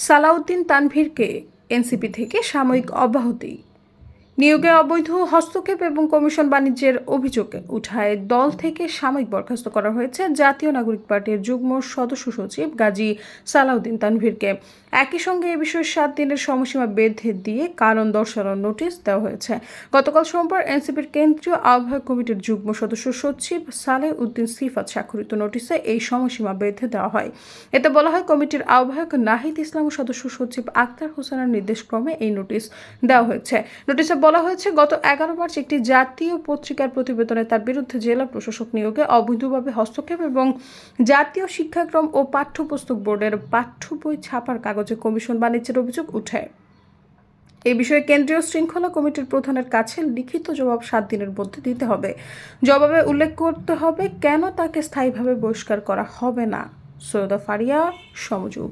Salauddin তানভীরকে NCP থেকে সাময়িক অব্যাহতি। নিয়োগে অবৈধ হস্তক্ষেপ এবং কমিশন বাণিজ্যের অভিযোগ উঠায় দল থেকে সাময়িক বরখাস্ত করা হয়েছে জাতীয় নাগরিক পার্টির যুগ্ম সদস্য সচিব গাজী সালাউদ্দিন তানভীরকে। একই সঙ্গে এ বিষয়ে 7 দিনের সময়সীমা বেঁধে দিয়ে কারণ দর্শানোর নোটিশ দেওয়া হয়েছে। গতকাল সোমবার এনসিপির কেন্দ্রীয় আহ্বায়ক কমিটির যুগ্ম সদস্য সচিব সালেহ উদ্দিন সিফাত স্বাক্ষরিত নোটিশে এই সময়সীমা বেঁধে দেওয়া হয়। এতে বলা হয়, কমিটির আহ্বায়ক নাহিদ ইসলাম ও সদস্য সচিব আক্তার হোসেনের নির্দেশক্রমে এই নোটিশ দেওয়া হয়েছে। নোটিশে বলা হয়েছে, গত 11 মার্চ একটি জাতীয় পত্রিকার প্রতিবেদনে তার বিরুদ্ধে জেলা প্রশাসক নিয়োগে অবৈধভাবে হস্তক্ষেপ এবং জাতীয় শিক্ষাক্রম ও পাঠ্যপুস্তক বোর্ডের পাঠ্য বই ছাপার কাগজে কমিশন বাণিজ্যের অভিযোগ ওঠে। এই বিষয়ে কেন্দ্রীয় শৃঙ্খলা কমিটির প্রধানের কাছে লিখিত জবাব 7 দিনের মধ্যে দিতে হবে। জবাবে উল্লেখ করতে হবে কেন তাকে স্থায়ীভাবে বহিষ্কার করা হবে না। সৈয়দা ফারিয়া, সমযোগ।